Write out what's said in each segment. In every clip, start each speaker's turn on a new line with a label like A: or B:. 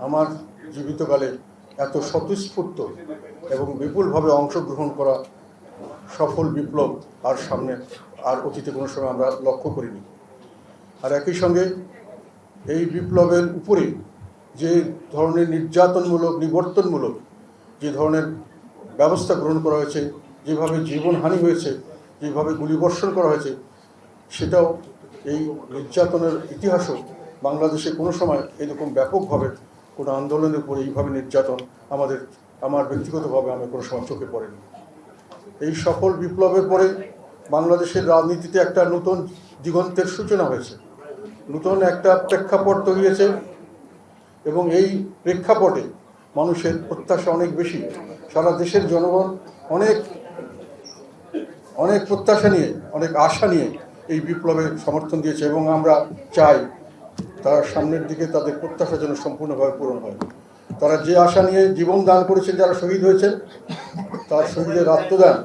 A: আমার জীবিতকালে এত স্বতঃস্ফূর্ত এবং বিপুলভাবে অংশগ্রহণ করা সফল বিপ্লব আর সামনে আর অতীতে কোনো সময় আমরা লক্ষ্য করিনি। আর একই সঙ্গে এই বিপ্লবের উপরে যে ধরনের নির্যাতনমূলক নিবর্তনমূলক যে ধরনের ব্যবস্থা গ্রহণ করা হয়েছে, যেভাবে জীবনহানি হয়েছে, যেভাবে গুলিবর্ষণ করা হয়েছে, সেটাও এই নির্যাতনের ইতিহাসও বাংলাদেশে কোনো সময় এরকম ব্যাপকভাবে কোনো আন্দোলনের উপরে এইভাবে নির্যাতন আমার ব্যক্তিগতভাবে আমি কোনো সময় চোখে পড়েনি। এই সফল বিপ্লবের পরে বাংলাদেশের রাজনীতিতে একটা নতুন দিগন্তের সূচনা হয়েছে, নতুন একটা প্রেক্ষাপট তৈরি হয়েছে এবং এই প্রেক্ষাপটে মানুষের প্রত্যাশা অনেক বেশি। সারা দেশের জনগণ অনেক অনেক প্রত্যাশা নিয়ে, অনেক আশা নিয়ে এই বিপ্লবের সমর্থন দিয়েছে এবং আমরা চাই তারা সামনের দিকে তাদের প্রত্যাশা যেন সম্পূর্ণভাবে পূরণ হয়। তারা যে আশা নিয়ে জীবন দান করেছেন, যারা শহীদ হয়েছেন, তার শহীদের আত্মদান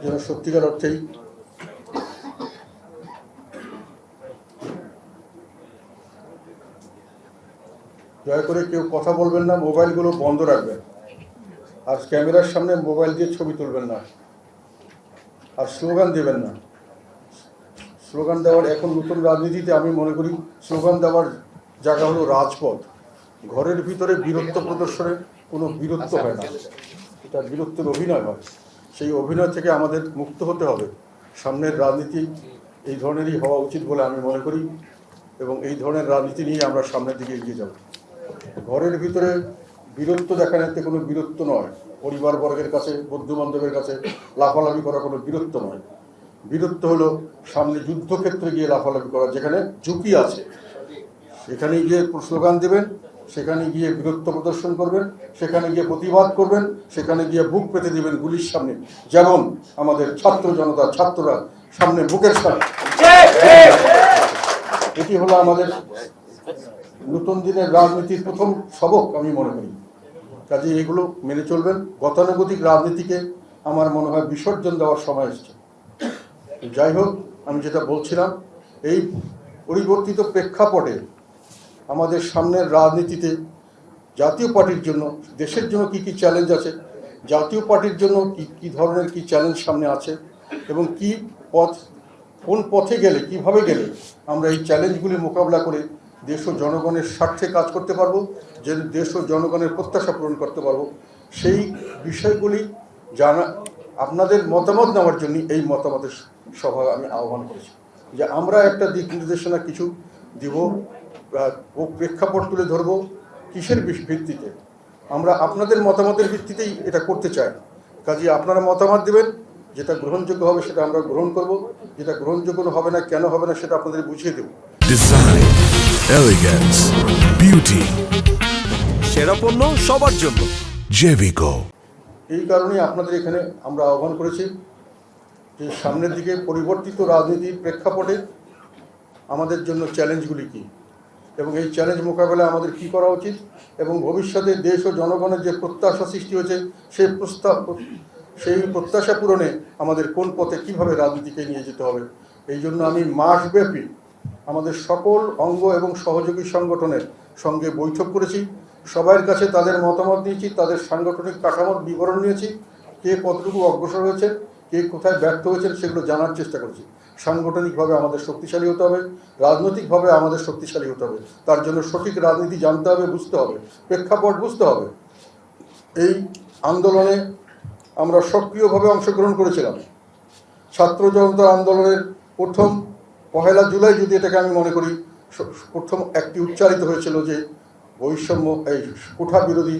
A: যেন সত্যিকার অর্থেই দয়া করে কেউ কথা বলবেন না, মোবাইলগুলো বন্ধ রাখবেন, আর ক্যামেরার সামনে মোবাইল দিয়ে ছবি তুলবেন না, আর স্লোগান দেবেন না। স্লোগান দেওয়ার এখন নতুন রাজনীতিতে আমি মনে করি স্লোগান দেওয়ার জায়গা হলো রাজপথ। ঘরের ভিতরে বীরত্ব প্রদর্শনে কোনো বীরত্ব হয় না, এটা বীরত্বের অভিনয় হয়। সেই অভিনয় থেকে আমাদের মুক্ত হতে হবে। সামনের রাজনীতি এই ধরনেরই হওয়া উচিত বলে আমি মনে করি এবং এই ধরনের রাজনীতি নিয়ে আমরা সামনের দিকে এগিয়ে যাব। ঘরের ভিতরে বীরত্ব দেখানোতে কোনো বীরত্ব নয়, পরিবারবর্গের কাছে, বন্ধু বান্ধবের কাছে লাফালাফি করা কোনো বীরত্ব নয়। বীরত্ব হলো সামনে যুদ্ধক্ষেত্রে গিয়ে লাফালাফি করা, যেখানে ঝুঁকি আছে সেখানে গিয়ে স্লোগান দেবেন, সেখানে গিয়ে বীরত্ব প্রদর্শন করবেন, সেখানে গিয়ে প্রতিবাদ করবেন, সেখানে গিয়ে বুক পেতে দিবেন গুলির সামনে, যেমন আমাদের ছাত্র জনতা, ছাত্ররা সামনে বুকের সামনে। এটি হলো আমাদের নতুন দিনের রাজনীতির প্রথম সবক আমি মনে করি। কাজে এগুলো মেনে চলবেন। গতানুগতিক রাজনীতিকে আমার মনে হয় বিসর্জন দেওয়ার সময় এসেছে। যাই হোক, আমি যেটা বলছিলাম, এই পরিবর্তিত প্রেক্ষাপটে আমাদের সামনের রাজনীতিতে জাতীয় পার্টির জন্য, দেশের জন্য কি কি চ্যালেঞ্জ আছে, জাতীয় পার্টির জন্য কি ধরনের কি চ্যালেঞ্জ সামনে আছে এবং কি পথ, কোন পথে গেলে, কিভাবে গেলে আমরা এই চ্যালেঞ্জগুলি মোকাবিলা করে দেশ ও জনগণের স্বার্থে কাজ করতে পারবো, যে দেশ ও জনগণের প্রত্যাশা পূরণ করতে পারবো, সেই বিষয়গুলি জানা, আপনাদের মতামত নেওয়ার জন্য এই মতামতের সভা আমি আহ্বান করেছি। যে আমরা একটা দিক নির্দেশনা কিছু দিব, ও প্রেক্ষাপট তুলে ধরবো, কিসের ভিত্তিতে আমরা আপনাদের মতামতের ভিত্তিতেই এটা করতে চাই। কাজে আপনারা মতামত দেবেন, যেটা গ্রহণযোগ্য হবে সেটা আমরা গ্রহণ করব, যেটা গ্রহণযোগ্য হবে না, কেন হবে না সেটা আপনাদের বুঝিয়ে দেব।
B: ডিজাইন, এলিগেন্স, বিউটি, সেরা পণ্য সবার জন্য জেভিকো।
A: এই কারণেই আপনাদের এখানে আমরা আহ্বান করেছি যে সামনের দিকে পরিবর্তিত রাজনীতির প্রেক্ষাপটে আমাদের জন্য চ্যালেঞ্জগুলি কী এবং এই চ্যালেঞ্জ মোকাবেলায় আমাদের কী করা উচিত এবং ভবিষ্যতে দেশ ও জনগণের যে প্রত্যাশা সৃষ্টি হয়েছে সেই প্রত্যাশা পূরণে আমাদের কোন পথে কীভাবে রাজনীতিকে নিয়ে যেতে হবে। এই জন্য আমি মাসব্যাপী আমাদের সকল অঙ্গ এবং সহযোগী সংগঠনের সঙ্গে বৈঠক করেছি, সবার কাছে তাদের মতামত নিয়েছি, তাদের সাংগঠনিক কাঠামোর বিবরণ নিয়েছি, কে কতটুকু অগ্রসর হয়েছেন, কে কোথায় ব্যর্থ হয়েছেন সেগুলো জানার চেষ্টা করেছি। সাংগঠনিকভাবে আমাদের শক্তিশালী হতে হবে, রাজনৈতিকভাবে আমাদের শক্তিশালী হতে হবে, তার জন্য সঠিক রাজনীতি জানতে হবে, বুঝতে হবে, প্রেক্ষাপট বুঝতে হবে। এই আন্দোলনে আমরা সক্রিয়ভাবে অংশগ্রহণ করেছিলাম। ছাত্র জনতা আন্দোলনের প্রথম 1 জুলাই, যদি এটাকে আমি মনে করি, প্রথম একটি উচ্চারিত হয়েছিল যে বৈষম্য, এই কোঠা বিরোধী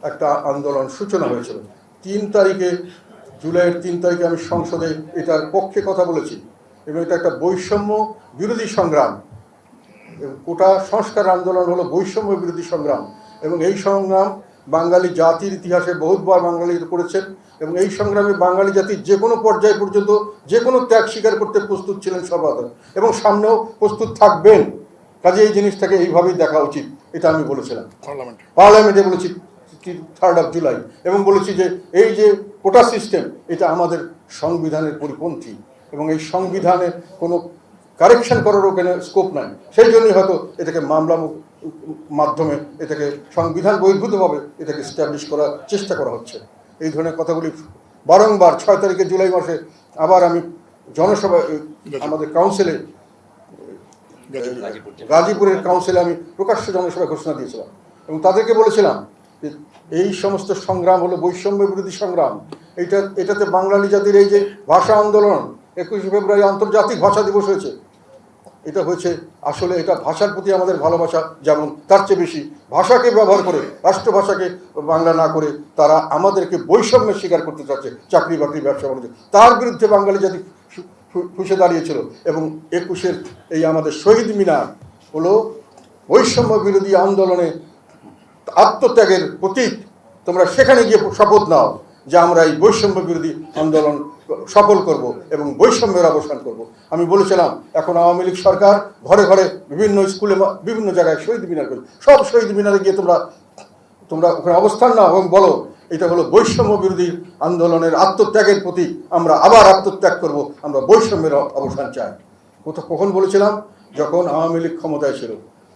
A: একটা আন্দোলন সূচনা হয়েছিল। 3 তারিখে, জুলাইয়ের 3 তারিখে আমি সংসদে এটার পক্ষে কথা বলেছি এবং এটা একটা বৈষম্য বিরোধী সংগ্রাম। কোটা সংস্কার আন্দোলন হলো বৈষম্য বিরোধী সংগ্রাম এবং এই সংগ্রাম বাঙালি জাতির ইতিহাসে বহুতবার বাঙালি করেছেন এবং এই সংগ্রামে বাঙালি জাতি যে কোনো পর্যায় পর্যন্ত যে কোনো ত্যাগ স্বীকার করতে প্রস্তুত ছিলেন সর্বদা এবং সামনেও প্রস্তুত থাকবেন। কাজে এই জিনিসটাকে এইভাবেই দেখা উচিত, এটা আমি বলেছিলাম পার্লামেন্টে বলেছি 3 জুলাই এবং বলেছি যে এই যে কোটা সিস্টেম, এটা আমাদের সংবিধানের পরিপন্থী এবং এই সংবিধানে কোনো কারেকশন করার ওখানে স্কোপ নাই। সেই জন্যই হয়তো এটাকে মামলা মাধ্যমে এটাকে সংবিধান বহির্ভূতভাবে এটাকে স্ট্যাবলিশ করার চেষ্টা করা হচ্ছে। এই ধরনের কথাগুলি বারংবার 6 তারিখে জুলাই মাসে আবার আমি জনসভা আমাদের কাউন্সিলে গাজীপুরের কাউন্সিলে আমি প্রকাশ্য জনসভা ঘোষণা দিয়েছিলাম এবং তাদেরকে বলেছিলাম যে এই সমস্ত সংগ্রাম হলো বৈষম্য বিরোধী সংগ্রাম। এটাতে বাঙালি জাতির এই যে ভাষা আন্দোলন 21শে ফেব্রুয়ারি আন্তর্জাতিক ভাষা দিবস হয়েছে, এটা হয়েছে আসলে এটা ভাষার প্রতি আমাদের ভালোবাসা, যেমন তার চেয়ে বেশি ভাষাকে ব্যবহার করে রাষ্ট্রভাষাকে বাংলা না করে তারা আমাদেরকে বৈষম্যের শিকার করতে চাচ্ছে চাকরি বাকরি ব্যবসা বাণিজ্য। তার বিরুদ্ধে বাঙালি জাতি ফুসে দাঁড়িয়েছিল এবং 21-এর এই আমাদের শহীদ মিনার হলো বৈষম্য বিরোধী আন্দোলনে আত্মত্যাগের প্রতীক। তোমরা সেখানে গিয়ে শপথ নাও যে আমরা এই বৈষম্য বিরোধী আন্দোলন সফল করব এবং বৈষম্যের অবসান করব। আমি বলেছিলাম এখন আওয়ামী লীগ সরকার ঘরে ঘরে বিভিন্ন স্কুলে বিভিন্ন জায়গায় শহীদ মিনার করে, সব শহীদ মিনারে গিয়ে তোমরা ওখানে অবস্থান নাও এবং বলো এটা হলো বৈষম্য বিরোধী আন্দোলনের আত্মত্যাগের প্রতীক। আমরা আবার আত্মত্যাগ করব, আমরা বৈষম্যের অবসান চাই। কখন বলেছিলাম? যখন আওয়ামী লীগ ক্ষমতায় ছিল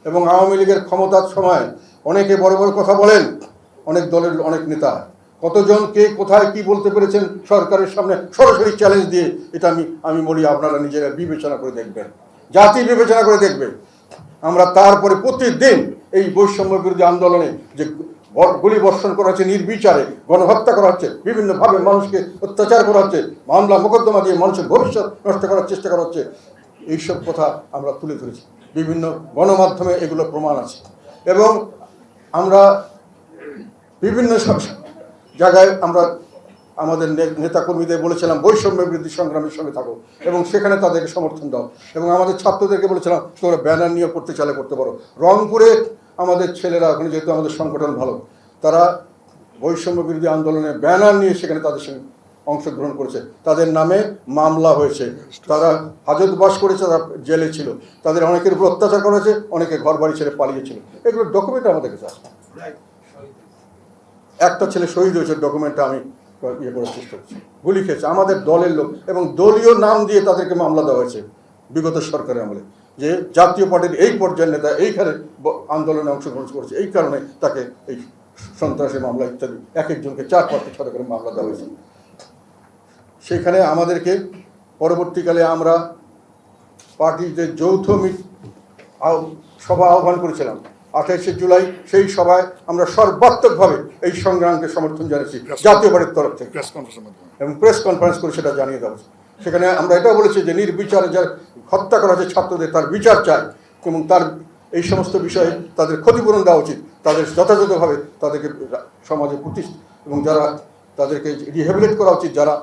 A: এবং আওয়ামী লীগের ক্ষমতার সময় অনেকে বড় বড় কথা বলেন, অনেক দলের অনেক নেতা কতজন কে কোথায় কি বলতে পেরেছেন সরকারের সামনে সরাসরি চ্যালেঞ্জ দিয়ে, এটা আমি বলি আপনারা নিজেরা বিবেচনা করে দেখবেন, জাতি বিবেচনা করে দেখবে। আমরা তারপরে প্রতিদিন এই বৈষম্য বিরোধী আন্দোলনে যে গুলি বর্ষণ করা হচ্ছে, নির্বিচারে গণহত্যা করা হচ্ছে, বিভিন্নভাবে মানুষকে অত্যাচার করা হচ্ছে, মামলা মোকদ্দমা দিয়ে মানুষের ভবিষ্যৎ নষ্ট করার চেষ্টা করা হচ্ছে, এইসব কথা আমরা তুলে ধরেছি। বিভিন্ন গণমাধ্যমে এগুলো প্রমাণ আছে এবং আমরা বিভিন্ন জায়গায় আমরা আমাদের নেতাকর্মীদের বলেছিলাম বৈষম্য বিরোধী সংগ্রামের সঙ্গে থাকো এবং সেখানে তাদেরকে সমর্থন দাও এবং আমাদের ছাত্রদেরকে বলেছিলাম তোমরা ব্যানার নিয়ে করতে চাইলে করতে পারো। রংপুরে আমাদের ছেলেরা ওখানে যেহেতু আমাদের সংগঠন ভালো, তারা বৈষম্য বিরোধী আন্দোলনে ব্যানার নিয়ে সেখানে তাদের সঙ্গে অংশগ্রহণ করেছে, তাদের নামে মামলা হয়েছে, তারা হাজতবাস করেছে, তারা জেলে ছিল, তাদের অনেকের উপর অত্যাচার করা হয়েছে, অনেকে ঘর বাড়ি ছেড়ে পালিয়েছিল। এগুলোর ডকুমেন্ট আমাদের কাছে আছে। একটা ছেলে শহীদ হয়েছে, ডকুমেন্টটা আমি ইয়ে করার চেষ্টা করছি। গুলি খেয়েছে আমাদের দলের লোক এবং দলীয় নাম দিয়ে তাদেরকে মামলা দেওয়া হয়েছে বিগত সরকারের আমলে, যে জাতীয় পার্টির এই পর্যায়ের নেতা এইখানে আন্দোলনে অংশগ্রহণ করেছে, এই কারণে তাকে এই সন্ত্রাসী মামলা ইত্যাদি এক একজনকে 4-5টি করে মামলা দেওয়া হয়েছে। সেখানে আমাদেরকে পরবর্তীকালে আমরা পার্টির যে যৌথ সভা আহ্বান করেছিলাম 28শে জুলাই, সেই সভায় আমরা সর্বাত্মকভাবে এই সংগ্রামকে সমর্থন জানিয়েছি জাতীয় পার্টির তরফ থেকে এবং প্রেস কনফারেন্স করে সেটা জানিয়ে দেওয়া হয়েছে। সেখানে আমরা এটাও বলেছি যে নির্বিচারে যার হত্যা করা হয়েছে ছাত্রদের, তার বিচার চাই এবং তার এই সমস্ত বিষয়ে তাদের ক্ষতিপূরণ দেওয়া উচিত, তাদের যথাযথভাবে তাদেরকে সমাজে প্রতিষ্ঠা এবং যারা তাদেরকে রিহ্যাবিলিট করা উচিত, যারা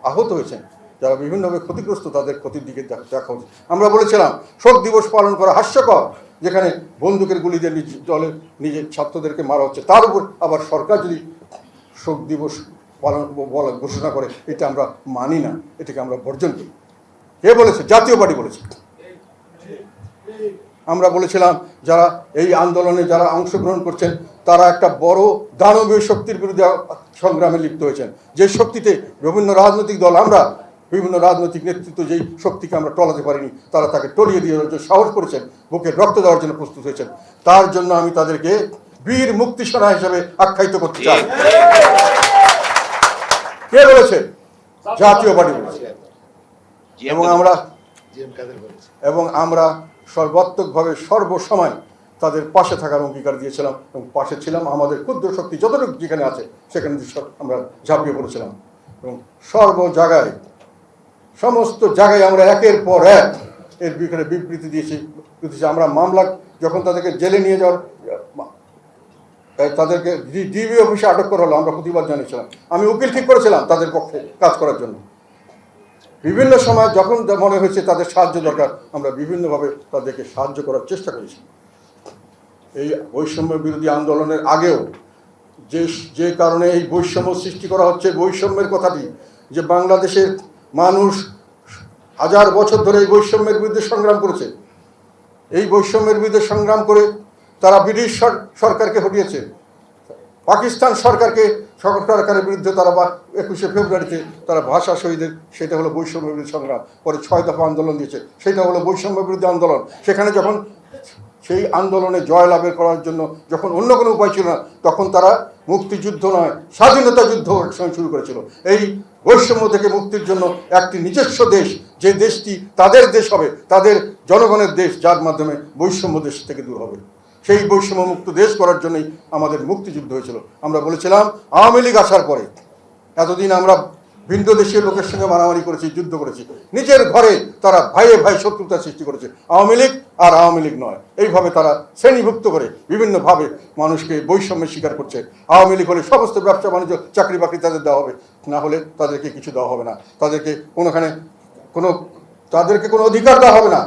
A: আহত হয়েছেন, যারা বিভিন্নভাবে ক্ষতিগ্রস্ত, তাদের ক্ষতির দিকে দেখা উচিত। আমরা বলেছিলাম শোক দিবস পালন করা হাস্যকর, যেখানে বন্দুকের গুলি দিয়ে দলের নিজের ছাত্রদেরকে মারা হচ্ছে, তার উপর আবার সরকার যদি শোক দিবস পালন ঘোষণা করে, এটা আমরা মানি না, এটাকে আমরা বর্জন করি। কে বলেছে? জাতীয় পার্টি বলেছে। আমরা বলেছিলাম যারা এই আন্দোলনে যারা অংশগ্রহণ করছেন তারা একটা বড় দানবীয় শক্তির বিরুদ্ধে সংগ্রামে লিপ্ত হয়েছেন, যে শক্তিতে বিভিন্ন রাজনৈতিক দল, আমরা বিভিন্ন রাজনৈতিক নেতৃত্ব যেই শক্তিকে আমরা টলাতে পারিনি, তারা তাকে টলিয়ে দিয়ে সাহস করেছেন, বুকে রক্ত দেওয়ার জন্য প্রস্তুত হয়েছেন। তার জন্য আমি তাদেরকে বীর মুক্তি সেনা হিসেবে আখ্যায়িত করতে চাই। কে বলেছে? জাতীয় পার্টি বলেছে। এবং আমরা সর্বাত্মকভাবে সর্বসময় তাদের পাশে থাকার অঙ্গীকার দিয়েছিলাম এবং পাশে ছিলাম। আমাদের ক্ষুদ্র শক্তি যতটুকু যেখানে আছে সেখানে আমরা ঝাঁপিয়ে পড়েছিলাম এবং সর্ব জায়গায় সমস্ত জায়গায় আমরা একের পর এক এর বিরুদ্ধে বিবৃতি দিয়েছি। আমরা মামলা যখন তাদেরকে জেলে নিয়ে যাওয়ার তাদেরকে ডিবি অফিসে আটক করা হলো, আমরা প্রতিবাদ জানিয়েছিলাম। আমি উকিল ঠিক করেছিলাম তাদের পক্ষে কাজ করার জন্য। বিভিন্ন সময় যখন মনে হয়েছে তাদের সাহায্য দরকার, আমরা বিভিন্নভাবে তাদেরকে সাহায্য করার চেষ্টা করেছি। এই বৈষম্য বিরোধী আন্দোলনের আগেও যে কারণে এই বৈষম্য সৃষ্টি করা হচ্ছে, বৈষম্যের কথাটি যে বাংলাদেশের মানুষ হাজার বছর ধরে এই বৈষম্যের বিরুদ্ধে সংগ্রাম করেছে, এই বৈষম্যের বিরুদ্ধে সংগ্রাম করে তারা ব্রিটিশ সরকারকে হটিয়েছে, পাকিস্তান সরকারের বিরুদ্ধে তারা 21শে ফেব্রুয়ারিতে তারা ভাষা শহীদের, সেটা হলো বৈষম্য বিরোধী সংগ্রাম। পরে 6 দফা আন্দোলন দিয়েছে, সেটা হলো বৈষম্য বিরোধী আন্দোলন। সেখানে যখন সেই আন্দোলনে জয়লাভের করার জন্য যখন অন্য কোনো উপায় ছিল না, তখন তারা মুক্তিযুদ্ধ নয়, স্বাধীনতা যুদ্ধ শুরু করেছিল। এই বৈষম্য থেকে মুক্তির জন্য একটি নিজস্ব দেশ, যে দেশটি তাদের দেশ হবে, তাদের জনগণের দেশ, যার মাধ্যমে বৈষম্য দেশ থেকে দূর হবে। সেই বৈষম্য মুক্ত দেশ করার জন্যই আমাদের মুক্তিযুদ্ধ হয়েছিল। আমরা বলেছিলাম আওয়ামী লীগ আসার পরে এতদিন আমরা ভিন্ন দেশীয় লোকের সঙ্গে মারামারি করেছি, যুদ্ধ করেছি, নিজের ঘরে তারা ভাইয়ে ভাই শত্রুতা সৃষ্টি করেছে। আওয়ামী লীগ আর আওয়ামী লীগ নয়, এইভাবে তারা শ্রেণীভুক্ত করে বিভিন্নভাবে মানুষকে বৈষম্যের শিকার করছে। আওয়ামী লীগ হলে সমস্ত ব্যবসা বাণিজ্য, চাকরি বাকরি তাদের দেওয়া হবে, না হলে তাদেরকে কিছু দেওয়া হবে না, তাদেরকে কোনো অধিকার দেওয়া হবে না।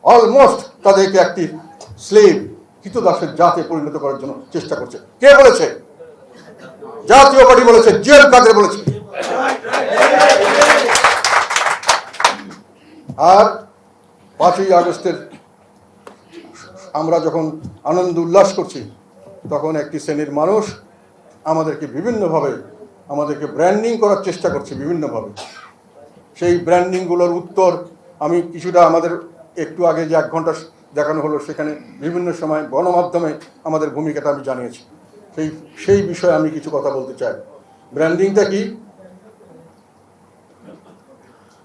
A: অলমোস্ট তাদেরকে একটি স্লেভ, কৃতদাসের জাতে পরিণত করার জন্য চেষ্টা করছে। কে বলেছে? জাতীয় পার্টি বলেছে, জিএম কাদের বলেছে। আর 5ই আগস্টের আমরা যখন আনন্দ উল্লাস করছি, তখন একটি শ্রেণীর মানুষ আমাদেরকে বিভিন্নভাবে আমাদেরকে ব্র্যান্ডিং করার চেষ্টা করছে বিভিন্নভাবে। সেই ব্র্যান্ডিংগুলোর উত্তর আমি কিছুটা, আমাদের একটু আগে যে 1 ঘন্টা দেখানো হলো, সেখানে বিভিন্ন সময় গণমাধ্যমে আমাদের ভূমিকাটা আমি জানিয়েছি। সেই বিষয়ে আমি কিছু কথা বলতে চাই। ব্র্যান্ডিংটা কি?